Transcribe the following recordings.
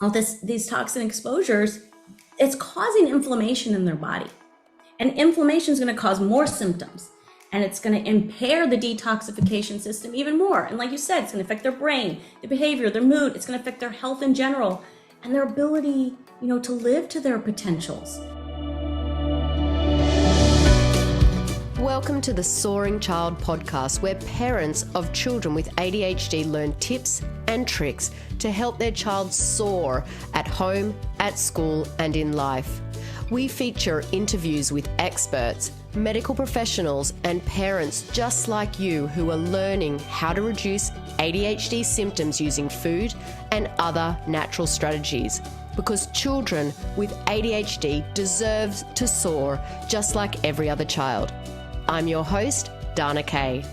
these toxin exposures, it's causing inflammation in their body. And inflammation is going to cause more symptoms. And it's going to impair the detoxification system even more. And like you said, it's going to affect their brain, their behavior, their mood. It's going to affect their health in general and their ability, to live to their potentials. Welcome to the Soaring Child Podcast, where parents of children with ADHD learn tips and tricks to help their child soar at home, at school, and in life. We feature interviews with experts, medical professionals, and parents just like you who are learning how to reduce ADHD symptoms using food and other natural strategies. Because children with ADHD deserve to soar just like every other child. I'm your host, Dana Kay.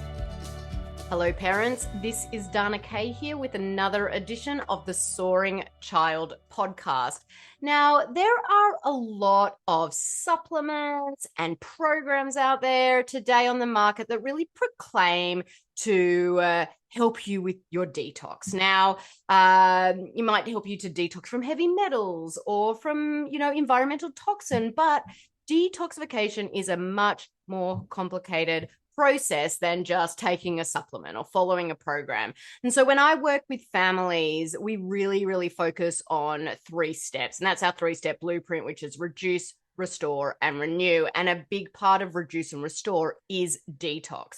Hello parents, this is Dana Kay here with another edition of the Soaring Child Podcast. Now, there are a lot of supplements and programs out there today on the market that really proclaim to help you with your detox. Now, it might help you to detox from heavy metals or from, environmental toxin, but detoxification is a much more complicated process than just taking a supplement or following a program. And so when I work with families, we really focus on 3 steps. And that's our 3-step blueprint, which is reduce, restore, and renew. And a big part of reduce and restore is detox.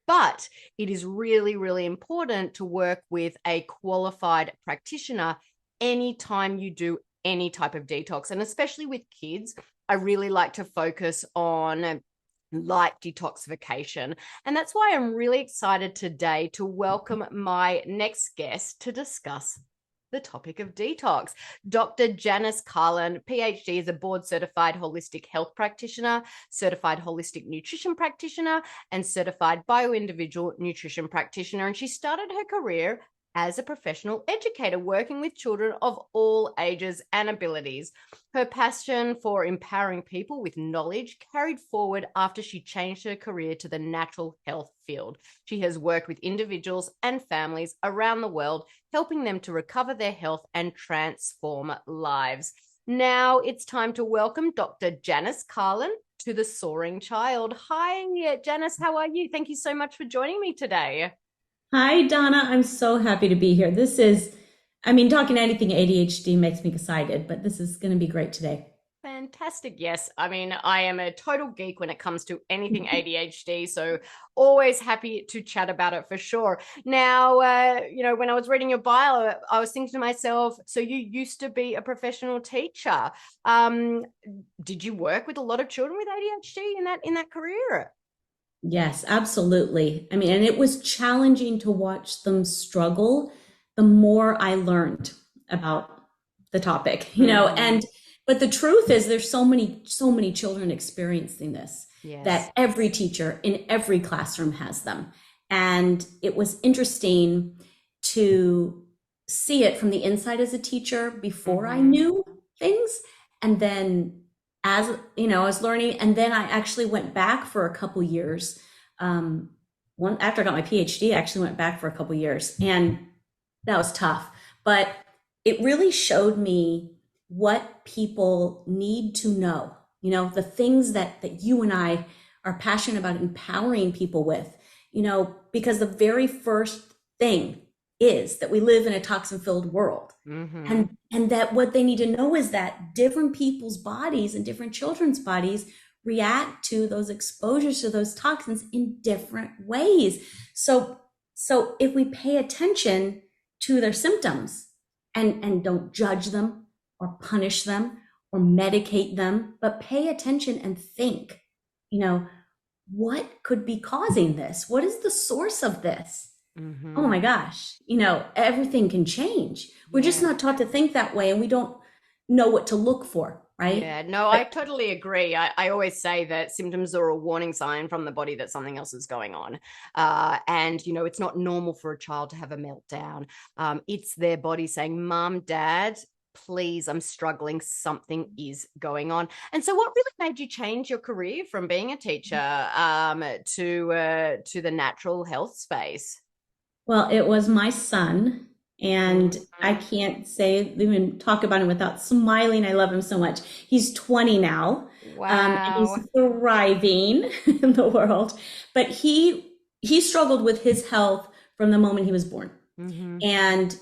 But it is really important to work with a qualified practitioner anytime you do any type of detox. And especially with kids, I really like to focus on light detoxification. And that's why I'm really excited today to welcome my next guest to discuss the topic of detox. Dr. Janice Carlin, PhD, is a board-certified holistic health practitioner, certified holistic nutrition practitioner, and certified bio-individual nutrition practitioner. And she started her career as a professional educator, working with children of all ages and abilities. Her passion for empowering people with knowledge carried forward after she changed her career to the natural health field. She has worked with individuals and families around the world, helping them to recover their health and transform lives. Now it's time to welcome Dr. Janice Carlin to the Soaring Child. Hi, Janice, how are you? Thank you so much for joining me today. Hi, Donna. I'm so happy to be here. Talking anything ADHD makes me excited, but this is going to be great today. Fantastic. Yes. I am a total geek when it comes to anything ADHD, so always happy to chat about it for sure. Now, when I was reading your bio, I was thinking to myself, so you used to be a professional teacher. Did you work with a lot of children with ADHD in that career? Yes, absolutely. And it was challenging to watch them struggle the more I learned about the topic, but the truth is there's so many children experiencing this. Yes. That every teacher in every classroom has them. And it was interesting to see it from the inside as a teacher before I knew things. And then as I was learning, and then I actually went back for a couple years. After I got my PhD, I actually went back for a couple years, and that was tough. But it really showed me what people need to know. The things that you and I are passionate about empowering people with. Because the very first thing is that we live in a toxin-filled world. And that what they need to know is that different people's bodies and different children's bodies react to those exposures to those toxins in different ways. So if we pay attention to their symptoms and don't judge them or punish them or medicate them, but pay attention and think, what could be causing this? What is the source of this? Oh my gosh, everything can change. We're just not taught to think that way, and we don't know what to look for, right? Yeah, no, I totally agree. I always say that symptoms are a warning sign from the body that something else is going on. And it's not normal for a child to have a meltdown. It's their body saying, Mom, Dad, please, I'm struggling. Something is going on. And so what really made you change your career from being a teacher to the natural health space? Well, it was my son And I can't even talk about him without smiling. I love him so much. He's 20 now. And he's Wow. thriving in the world. But he struggled with his health from the moment he was born. Mm-hmm. And,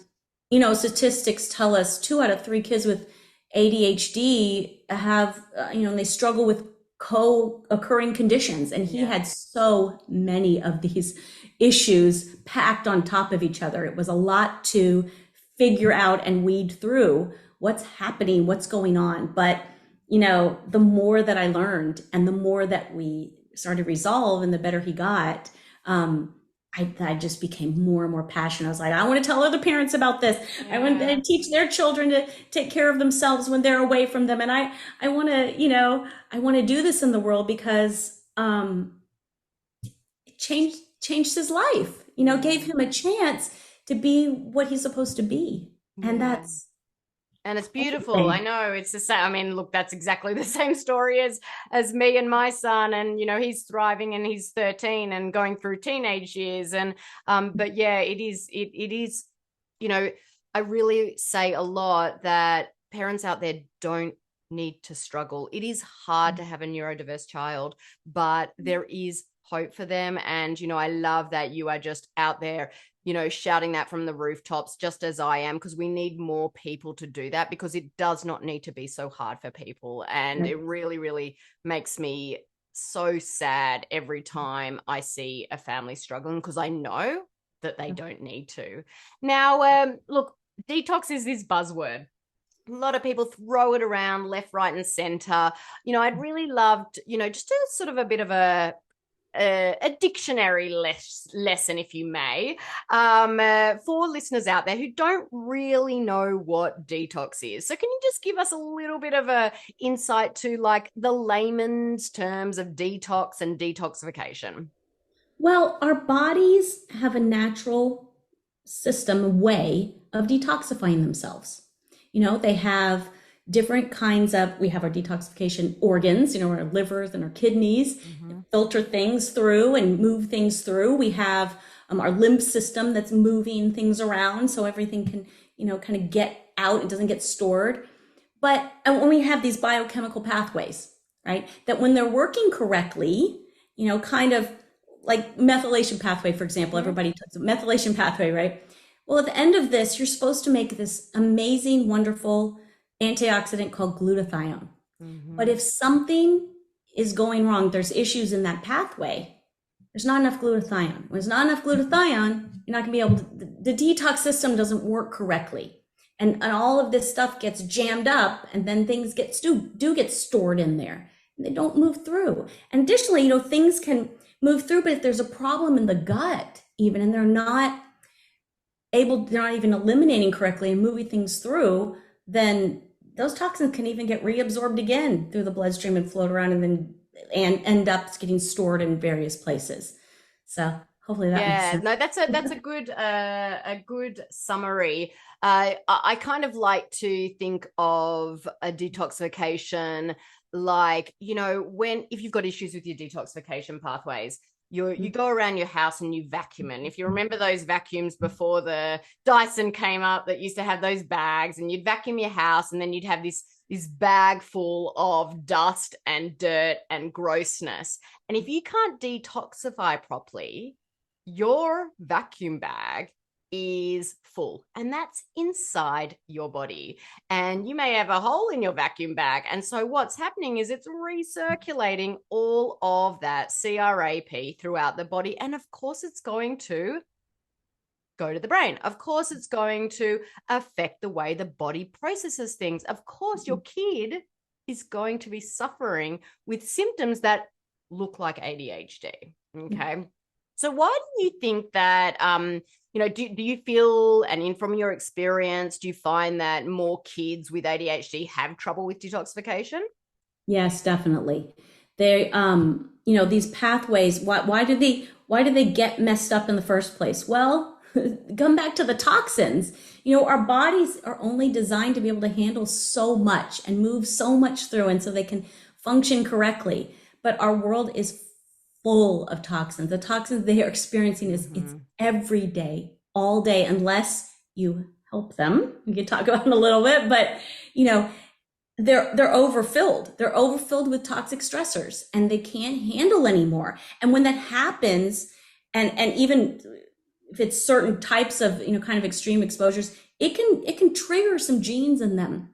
statistics tell us 2 out of 3 kids with ADHD have, they struggle with co-occurring conditions. And he had so many of these issues packed on top of each other. It was a lot to figure out and weed through what's happening, what's going on. But, the more that I learned and the more that we started to resolve and the better he got, I just became more and more passionate. I was like, I want to tell other parents about this. I want to teach their children to take care of themselves when they're away from them. And I want to, I want to do this in the world because it changed his life, gave him a chance to be what he's supposed to be. And and it's beautiful. I know it's the same. I mean, look, that's exactly the same story as me and my son. And, he's thriving and he's 13 and going through teenage years. And, but yeah, it is, I really say a lot that parents out there don't need to struggle. It is hard to have a neurodiverse child, but there is hope for them. And, I love that you are just out there, shouting that from the rooftops, just as I am, because we need more people to do that, because it does not need to be so hard for people. And it really, really makes me so sad every time I see a family struggling, because I know that they don't need to. Now, look, detox is this buzzword. A lot of people throw it around left, right, and center. I'd really loved, just a sort of a bit of a dictionary lesson, if you may, for listeners out there who don't really know what detox is. So can you just give us a little bit of a insight to like the layman's terms of detox and detoxification? Well, our bodies have a natural system, a way of detoxifying themselves. They have different kinds of, we have our detoxification organs, our livers and our kidneys, filter things through and move things through. We have our lymph system that's moving things around so everything can, kind of get out, it doesn't get stored. But when we have these biochemical pathways, right, that when they're working correctly, kind of like methylation pathway, for example, everybody talks about methylation pathway, right? Well, at the end of this, you're supposed to make this amazing, wonderful antioxidant called glutathione. But if something is going wrong, there's issues in that pathway, there's not enough glutathione. When there's not enough glutathione, you're not gonna be able to, the detox system doesn't work correctly. And all of this stuff gets jammed up, and then things do get stored in there. And they don't move through. And additionally, things can move through, but if there's a problem in the gut even, and they're not even eliminating correctly and moving things through, then those toxins can even get reabsorbed again through the bloodstream and float around and end up getting stored in various places. So hopefully that makes sense. No, that's a good summary. I kind of like to think of a detoxification like, if you've got issues with your detoxification pathways, you go around your house and you vacuum. And if you remember those vacuums before the Dyson came up that used to have those bags, and you'd vacuum your house, and then you'd have this bag full of dust and dirt and grossness. And if you can't detoxify properly, your vacuum bag is full, and that's inside your body, and you may have a hole in your vacuum bag. And so what's happening is it's recirculating all of that CRAP throughout the body, and of course it's going to go to the brain. Of course it's going to affect the way the body processes things. Of course your kid is going to be suffering with symptoms that look like ADHD. Okay. So why do you think that, do you feel, and from your experience, do you find that more kids with ADHD have trouble with detoxification? Yes, definitely. They, these pathways, why did they get messed up in the first place? Well, come back to the toxins. Our bodies are only designed to be able to handle so much and move so much through, and so they can function correctly. But our world is full of toxins. The toxins they are experiencing it's every day, all day, unless you help them. We can talk about it in a little bit, but they're overfilled. They're overfilled with toxic stressors and they can't handle anymore. And when that happens, and even if it's certain types of, kind of extreme exposures, it can trigger some genes in them,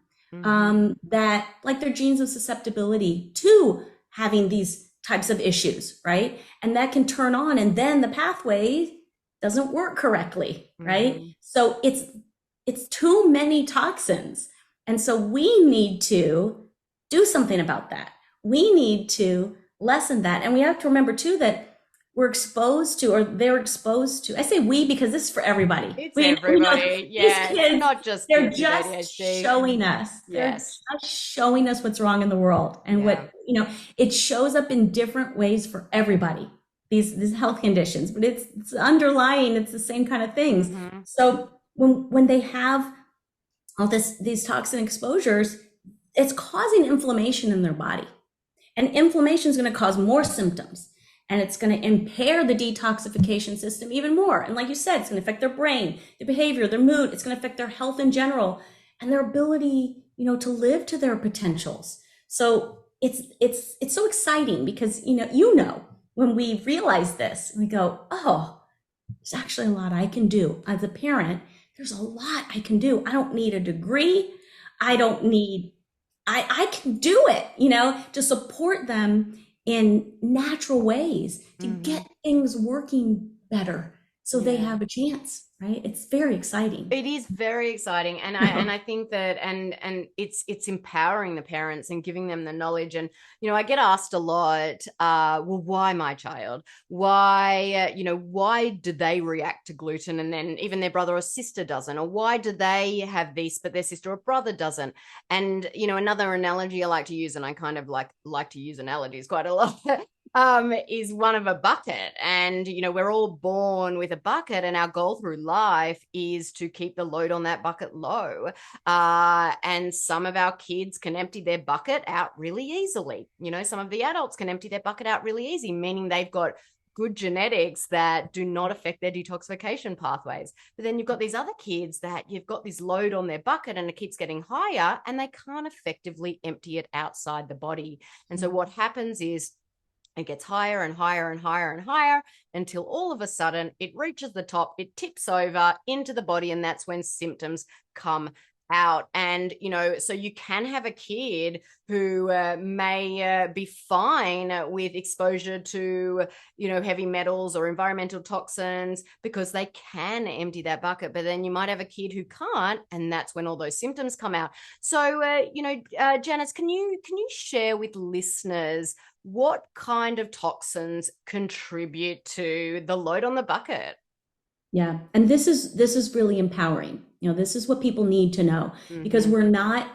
that like their genes of susceptibility to having these types of issues, right? And that can turn on, and then the pathway doesn't work correctly, right? So it's too many toxins. And so we need to do something about that. We need to lessen that. And we have to remember too that we're exposed to, or they're exposed to, I say we because this is for everybody. It's everybody. Yeah. These kids, not just they're kids just with ADHD. showing us. Yes. They're just showing us what's wrong in the world. And what, it shows up in different ways for everybody, these health conditions, but it's underlying, it's the same kind of things. So when they have all these toxin exposures, it's causing inflammation in their body. And inflammation is going to cause more symptoms. And it's going to impair the detoxification system even more. And like you said, it's going to affect their brain, their behavior, their mood. It's going to affect their health in general and their ability, to live to their potentials. So it's so exciting because, when we realize this, we go, oh, there's actually a lot I can do as a parent. There's a lot I can do. I don't need a degree. I can do it, to support them in natural ways to get things working better so they have a chance, right? It's very exciting. It is very exciting. And I think that, and it's empowering the parents and giving them the knowledge. And, I get asked a lot, well, why my child? Why do they react to gluten and then even their brother or sister doesn't? Or why do they have this, but their sister or brother doesn't? And, another analogy I like to use, and I kind of like to use analogies quite a lot, is one of a bucket. And, we're all born with a bucket, and our goal through life is to keep the load on that bucket low. And some of our kids can empty their bucket out really easily. Some of the adults can empty their bucket out really easy, meaning they've got good genetics that do not affect their detoxification pathways. But then you've got these other kids that you've got this load on their bucket and it keeps getting higher and they can't effectively empty it outside the body. And so what happens is it gets higher and higher and higher and higher until all of a sudden it reaches the top, it tips over into the body, and that's when symptoms come out. And, so you can have a kid who may be fine with exposure to, heavy metals or environmental toxins because they can empty that bucket. But then you might have a kid who can't, and that's when all those symptoms come out. So, Janice, can you share with listeners what kind of toxins contribute to the load on the bucket? Yeah. And this is really empowering. This is what people need to know because we're not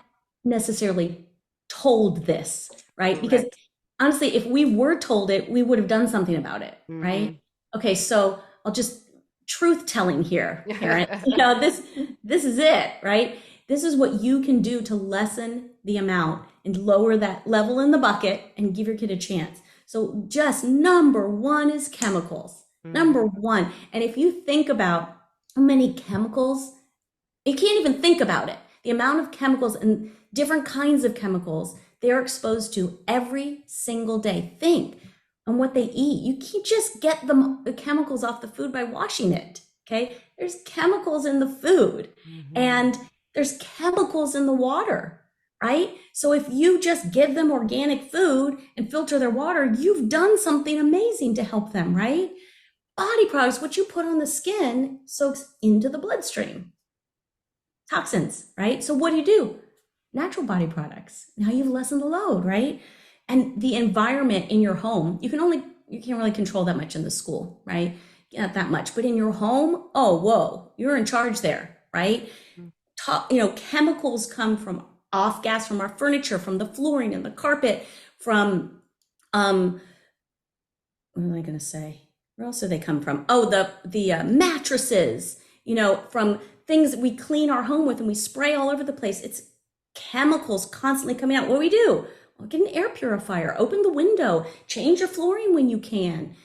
necessarily told this, right? Because honestly, if we were told it, we would have done something about it, right? Okay. So I'll just truth telling here, parents, this is it, right? This is what you can do to lessen the amount and lower that level in the bucket and give your kid a chance. So just number one is chemicals. Number one. And if you think about how many chemicals, you can't even think about it. The amount of chemicals and different kinds of chemicals they're exposed to every single day. Think on what they eat. You can't just get the chemicals off the food by washing it. Okay. There's chemicals in the food and there's chemicals in the water, right? So if you just give them organic food and filter their water, you've done something amazing to help them, right? Body products, what you put on the skin soaks into the bloodstream. Toxins, right? So what do? Natural body products. Now you've lessened the load, right? And the environment in your home, you can't really control that much in the school, right? Not that much, but in your home, oh, whoa, you're in charge there, right? Chemicals come from off gas from our furniture, from the flooring and the carpet, from, what am I going to say? Where else do they come from? Oh, the mattresses, from things that we clean our home with and we spray all over the place. It's chemicals constantly coming out. What do? Well, get an air purifier, open the window, change your flooring when you can,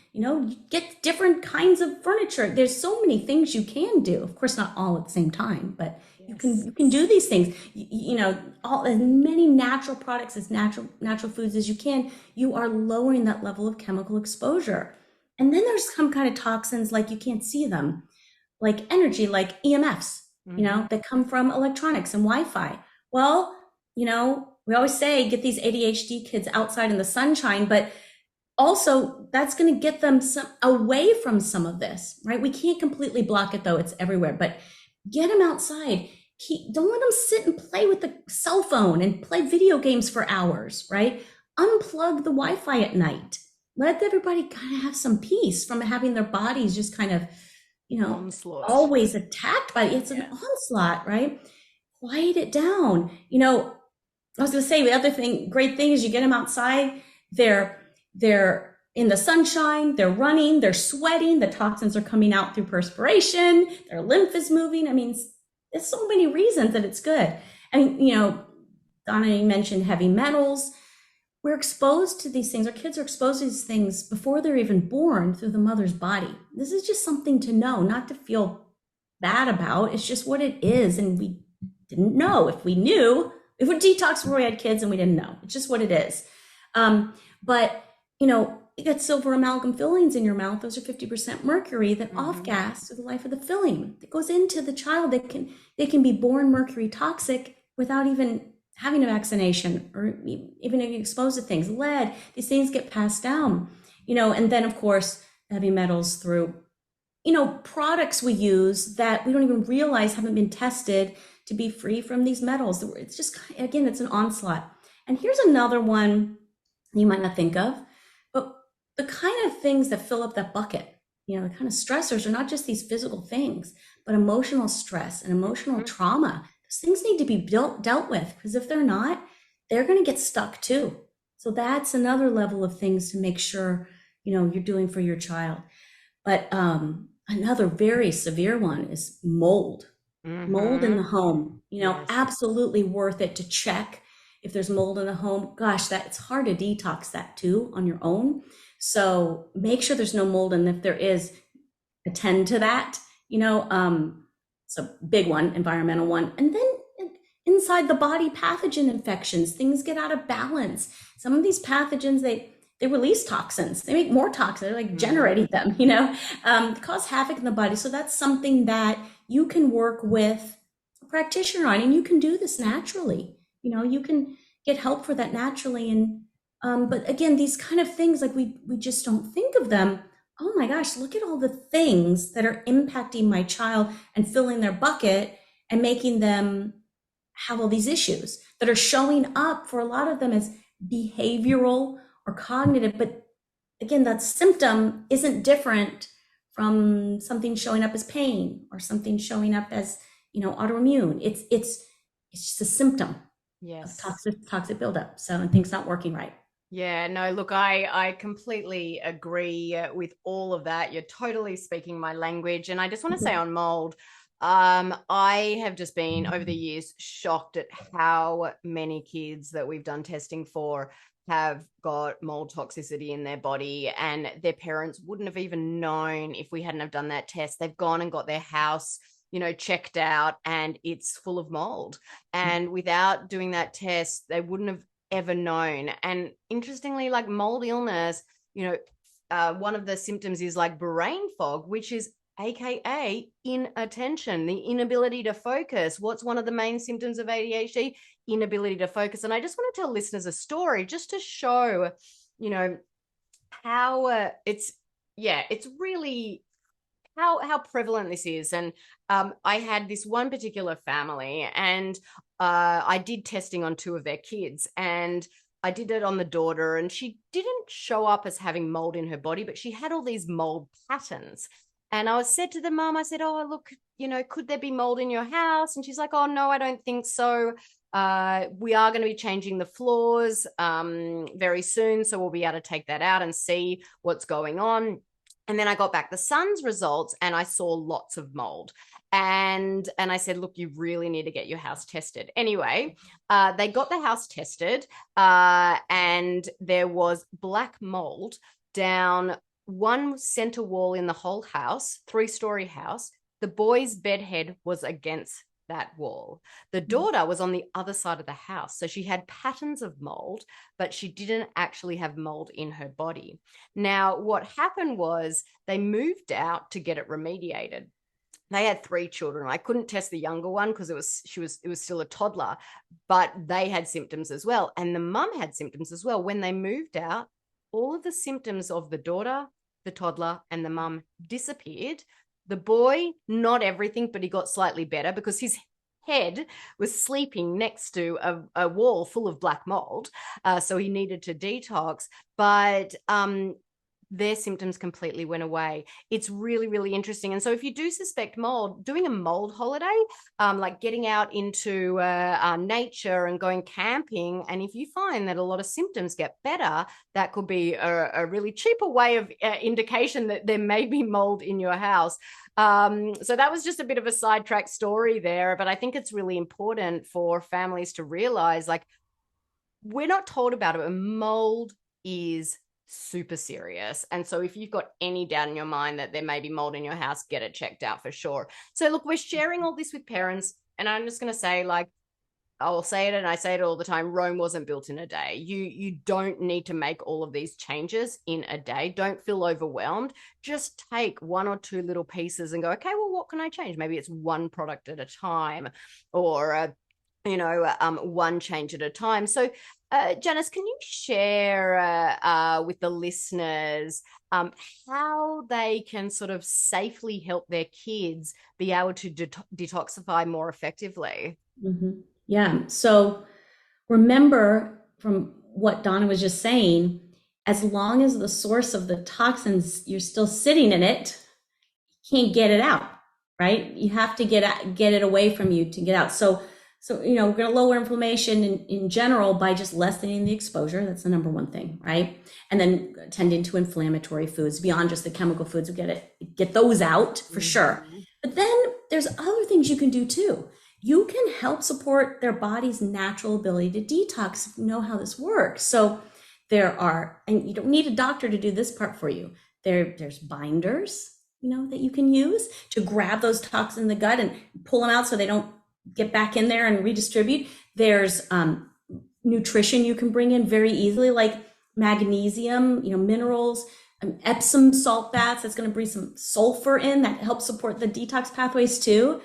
get different kinds of furniture. There's so many things you can do. Of course, not all at the same time, but You can do these things. You know, all as many natural products as natural foods as you can. You are lowering that level of chemical exposure. And then there's some kind of toxins, like you can't see them, like energy, like EMFs, you know, that come from electronics and Wi-Fi. Well, you know, we always say get these ADHD kids outside in the sunshine, but also that's going to get them away from some of this, right? We can't completely block it though. It's everywhere, but get them outside. Don't let them sit and play with the cell phone and play video games for hours, right? Unplug the Wi-Fi at night. Let everybody kind of have some peace from having their bodies just kind of, you know, onslaught. Always attacked by it's an onslaught, right? Quiet it down. You know, I was going to say the other great thing is you get them outside. They're in the sunshine, they're running, they're sweating, the toxins are coming out through perspiration, their lymph is moving. I mean, there's so many reasons that it's good. And, you know, Donna, you mentioned heavy metals. We're exposed to these things. Our kids are exposed to these things before they're even born through the mother's body. This is just something to know, not to feel bad about. It's just what it is. And we didn't know. If we knew, it would detox before we had kids and we didn't know. It's just what it is. But, you know, you got silver amalgam fillings in your mouth. Those are 50% mercury that off gas through the life of the filling. It goes into the child. They can be born mercury toxic without even having a vaccination or even being exposed to things. Lead, these things get passed down, you know, and then of course, heavy metals through, you know, products we use that we don't even realize haven't been tested to be free from these metals. It's just, again, it's an onslaught. And here's another one you might not think of, but the kind of things that fill up that bucket, you know, the kind of stressors are not just these physical things, but emotional stress and emotional trauma. Those things need to be dealt with, because if they're not, they're going to get stuck too. So that's another level of things to make sure, you know, you're doing for your child. But another very severe one is mold. Mold in the home, you know, absolutely worth it to check if there's mold in the home. Gosh, it's hard to detox that too on your own. So make sure there's no mold. And if there is, attend to that, you know, it's a big one, environmental one. And then inside the body, pathogen infections, things get out of balance. Some of these pathogens, they release toxins. They make more toxins, they're like generating them, you know, cause havoc in the body. So that's something that you can work with a practitioner on, and you can do this naturally. You know, you can get help for that naturally. And, but again, these kind of things, like we just don't think of them. Oh my gosh, look at all the things that are impacting my child and filling their bucket and making them have all these issues that are showing up for a lot of them as behavioral or cognitive. But again, that symptom isn't different from something showing up as pain or something showing up as, you know, autoimmune. It's just a symptom of toxic buildup. So, and things not working right. Yeah, no, look, I completely agree with all of that. You're totally speaking my language. And I just want to say on mold, I have just been over the years shocked at how many kids that we've done testing for have got mold toxicity in their body, and their parents wouldn't have even known if we hadn't have done that test. They've gone and got their house, you know, checked out, and it's full of mold. And without doing that test, they wouldn't have ever known. And interestingly, like mold illness, you know, one of the symptoms is like brain fog, which is AKA inattention, the inability to focus. What's one of the main symptoms of ADHD? Inability to focus. And I just want to tell listeners a story just to show, you know, how it's really how prevalent this is. And I had this one particular family, and I did testing on 2 of their kids, and I did it on the daughter, and she didn't show up as having mold in her body, but she had all these mold patterns. And I said to the mom, I said, oh, look, you know, could there be mold in your house? And she's like, oh, no, I don't think so. We are going to be changing the floors very soon, so we'll be able to take that out and see what's going on. And then I got back the son's results, and I saw lots of mold. And I said, look, you really need to get your house tested. Anyway, they got the house tested, and there was black mold down one center wall in the whole house, 3-story house. The boy's bed head was against that wall. The daughter was on the other side of the house. So she had patterns of mold, but she didn't actually have mold in her body. Now, what happened was they moved out to get it remediated. They had 3 children. I couldn't test the younger one because it was still a toddler, but they had symptoms as well. And the mum had symptoms as well. When they moved out, all of the symptoms of the daughter, the toddler, and the mum disappeared. The boy, not everything, but he got slightly better because his head was sleeping next to a wall full of black mold. So he needed to detox. But their symptoms completely went away. It's really, really interesting. And so if you do suspect mold, doing a mold holiday, like getting out into nature and going camping, and if you find that a lot of symptoms get better, that could be a really cheaper way of indication that there may be mold in your house. So that was just a bit of a sidetrack story there, but I think it's really important for families to realize, like, we're not told about it, but mold is super serious. And so if you've got any doubt in your mind that there may be mold in your house, get it checked out for sure. So look, we're sharing all this with parents, and I'm just going to say, like, I'll say it, and I say it all the time, Rome wasn't built in a day. You don't need to make all of these changes in a day. Don't feel overwhelmed. Just take 1 or 2 little pieces and go, okay, well, what can I change? Maybe it's 1 product at a time, or one change at a time. So Janice, can you share with the listeners how they can sort of safely help their kids be able to detoxify more effectively? Mm-hmm. Yeah. So remember, from what Donna was just saying, as long as the source of the toxins, you're still sitting in it, you can't get it out, right? You have to get it away from you to get out. So we're going to lower inflammation in general by just lessening the exposure. That's the number one thing, right? And then tending to inflammatory foods beyond just the chemical foods. We get those out for sure. But then there's other things you can do too. You can help support their body's natural ability to detox if you know how this works. So and you don't need a doctor to do this part for you. There's binders, that you can use to grab those toxins in the gut and pull them out so they don't get back in there and redistribute. There's nutrition you can bring in very easily, like magnesium, minerals, Epsom salt baths. That's going to bring some sulfur in that helps support the detox pathways too.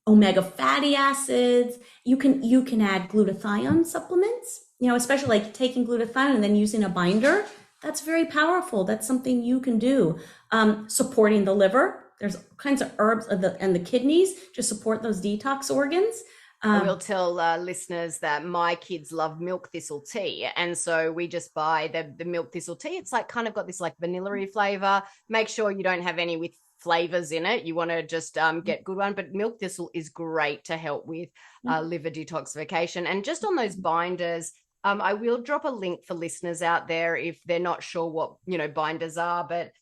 Omega fatty acids. You can add glutathione supplements, especially like taking glutathione and then using a binder. That's very powerful. That's something you can do. Supporting the liver. There's all kinds of herbs and the kidneys to support those detox organs. I will tell listeners that my kids love milk thistle tea. And so we just buy the milk thistle tea. It's like kind of got this like vanilla-y flavor. Make sure you don't have any with flavors in it. You want to just get good one. But milk thistle is great to help with liver detoxification. And just on those binders, I will drop a link for listeners out there if they're not sure what, binders are, but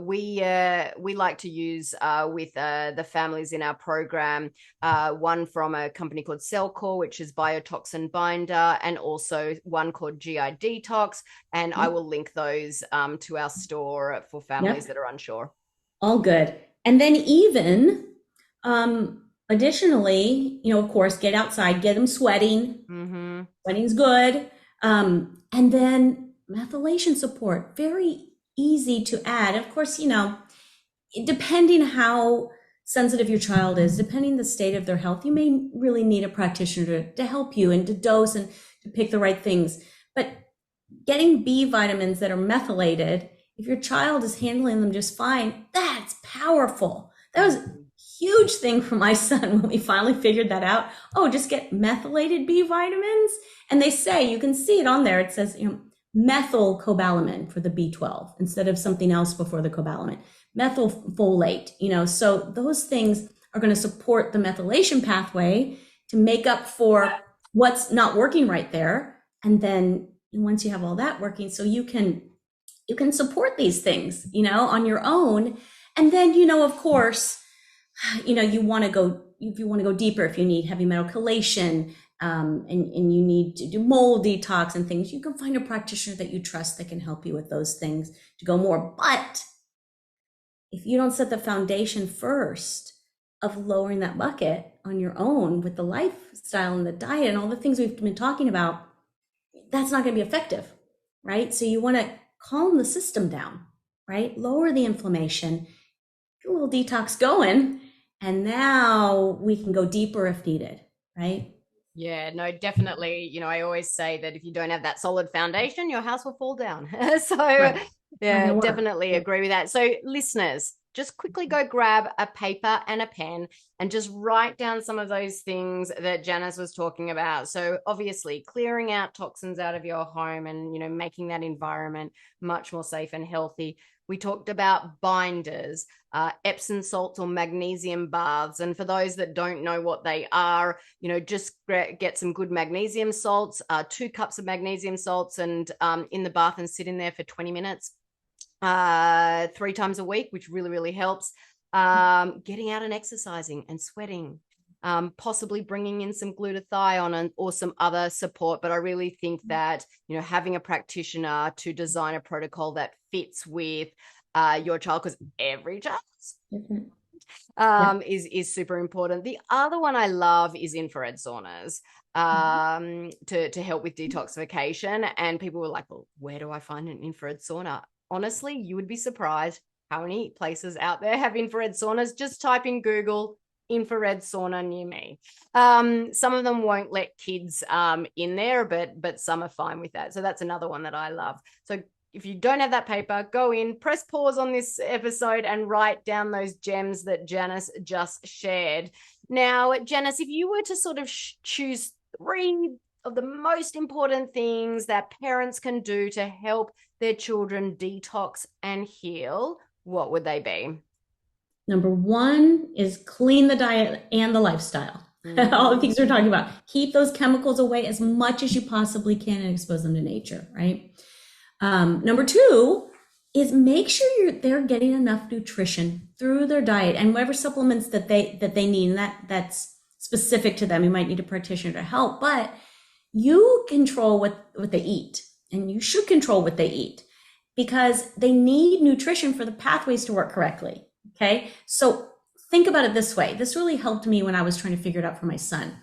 we like to use with the families in our program, one from a company called Cellcore, which is biotoxin binder, and also one called GI Detox. And I will link those to our store for families that are unsure. All good. And then even additionally, of course, get outside, get them sweating. Mm-hmm. Sweating's good. And then methylation support, very easy to add. Of course, depending how sensitive your child is, depending the state of their health, you may really need a practitioner to help you and to dose and to pick the right things. But getting B vitamins that are methylated, if your child is handling them just fine, that's powerful. That was a huge thing for my son when we finally figured that out. Oh, just get methylated B vitamins. And they say, you can see it on there. It says, methylcobalamin for the B12 instead of something else before the cobalamin, methylfolate, so those things are going to support the methylation pathway to make up for what's not working right there. And then once you have all that working, so you can support these things, on your own. And then, of course, you want to go, if you want to go deeper, if you need heavy metal chelation, and you need to do mold detox and things, you can find a practitioner that you trust that can help you with those things to go more. But if you don't set the foundation first of lowering that bucket, on your own with the lifestyle and the diet and all the things we've been talking about, that's not going to be effective, right? So you want to calm the system down, right? Lower the inflammation, get a little detox going, and now we can go deeper if needed, right? Yeah, no, definitely. You know, I always say that if you don't have that solid foundation, your house will fall down. So, Right. yeah, definitely agree with that. So, listeners, just quickly go grab a paper and a pen and just write down some of those things that Janice was talking about. So, obviously, clearing out toxins out of your home and, you know, making that environment much more safe and healthy. We talked about binders, Epsom salts or magnesium baths. And for those that don't know what they are, you know, just get some good magnesium salts, 2 cups of magnesium salts, and in the bath and sit in there for 20 minutes, 3 times a week, which really, really helps. Getting out and exercising and sweating. Possibly bringing in some glutathione or some other support. But I really think that, you know, having a practitioner to design a protocol that fits with your child, because every child is super important. The other one I love is infrared saunas to help with detoxification. And people were like, well, where do I find an infrared sauna? Honestly, you would be surprised how many places out there have infrared saunas. Just type in Google infrared sauna near me. Some of them won't let kids in there, but some are fine with that. So that's another one that I love. So if you don't have that paper, go in, press pause on this episode and write down those gems that Janice just shared. Now, Janice, if you were to sort of choose 3 of the most important things that parents can do to help their children detox and heal, what would they be? Number 1 is clean the diet and the lifestyle. All the things we're talking about. Keep those chemicals away as much as you possibly can and expose them to nature, right? Number 2 is make sure they're getting enough nutrition through their diet and whatever supplements that they need. And that's specific to them. You might need a practitioner to help, but you control what they eat, and you should control what they eat because they need nutrition for the pathways to work correctly. Okay. So think about it this way. This really helped me when I was trying to figure it out for my son.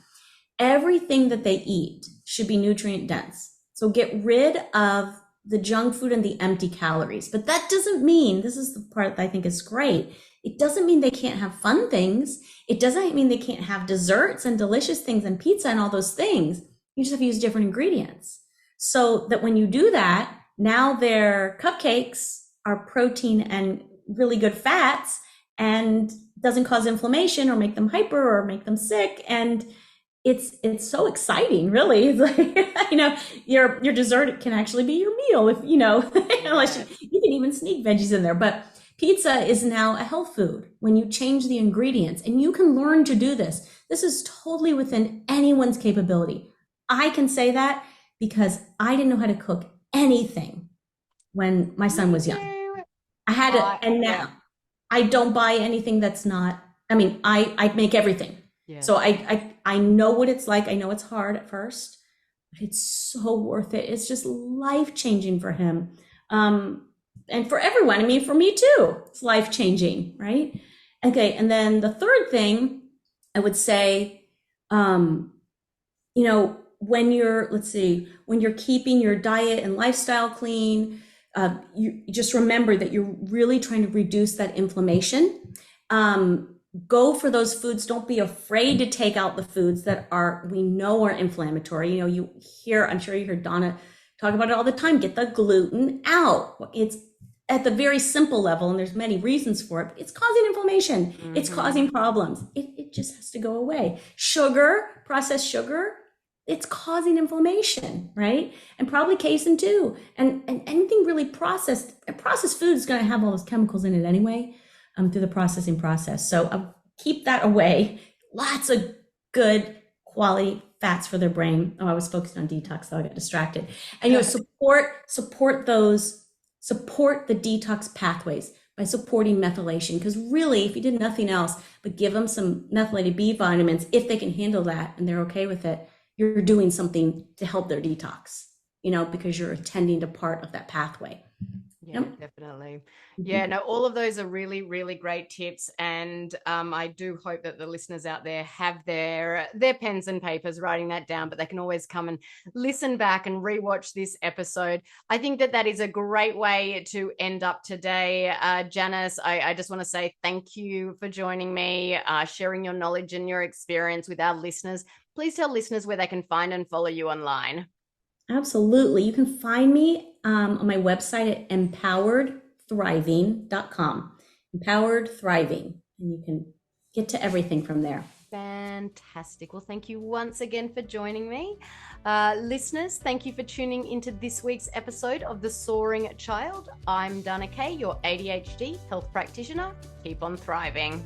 Everything that they eat should be nutrient dense. So get rid of the junk food and the empty calories. But that doesn't mean, this is the part that I think is great. It doesn't mean they can't have fun things. It doesn't mean they can't have desserts and delicious things and pizza and all those things. You just have to use different ingredients. So that when you do that, now their cupcakes are protein and really good fats and doesn't cause inflammation or make them hyper or make them sick. And it's so exciting, really. It's like, you know, your dessert can actually be your meal if, you know, unless you can even sneak veggies in there. But pizza is now a health food when you change the ingredients, and you can learn to do this. This is totally within anyone's capability. I can say that because I didn't know how to cook anything when my son was young. I had to, and now I don't buy anything that's not, I mean, I make everything. Yeah. So I know what it's like. I know it's hard at first, but it's so worth it. It's just life-changing for him. And for everyone. I mean, for me too, it's life-changing, right? Okay. And then the third thing I would say, you know, when you're keeping your diet and lifestyle clean, you just remember that you're really trying to reduce that inflammation. Go for those foods. Don't be afraid to take out the foods that we know are inflammatory. You know, I'm sure you heard Donna talk about it all the time. Get the gluten out. It's at the very simple level, and there's many reasons for it. It's causing inflammation. Mm-hmm. It's causing problems. It just has to go away. Sugar, processed sugar, it's causing inflammation, right? And probably casein too. And anything really processed food is going to have all those chemicals in it anyway, through the processing process. So keep that away. Lots of good quality fats for their brain. Oh, I was focused on detox, so I got distracted. And you know, support the detox pathways by supporting methylation. Because really, if you did nothing else but give them some methylated B vitamins, if they can handle that and they're okay with it, you're doing something to help their detox, you know, because you're attending to part of that pathway. Yeah, definitely. Yeah, no, all of those are really, really great tips. And I do hope that the listeners out there have their pens and papers writing that down, but they can always come and listen back and rewatch this episode. I think that is a great way to end up today. Janice, I just want to say thank you for joining me, sharing your knowledge and your experience with our listeners. Please tell listeners where they can find and follow you online. Absolutely. You can find me on my website at empoweredthriving.com. Empowered Thriving. And you can get to everything from there. Fantastic. Well, thank you once again for joining me. Listeners, thank you for tuning into this week's episode of The Soaring Child. I'm Dana Kay, your ADHD health practitioner. Keep on thriving.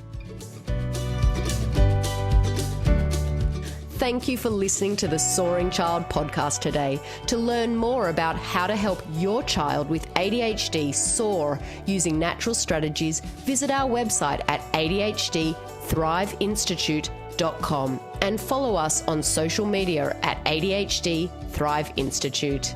Thank you for listening to the Soaring Child podcast today. To learn more about how to help your child with ADHD soar using natural strategies, visit our website at ADHDthriveinstitute.com and follow us on social media at ADHD Thrive Institute.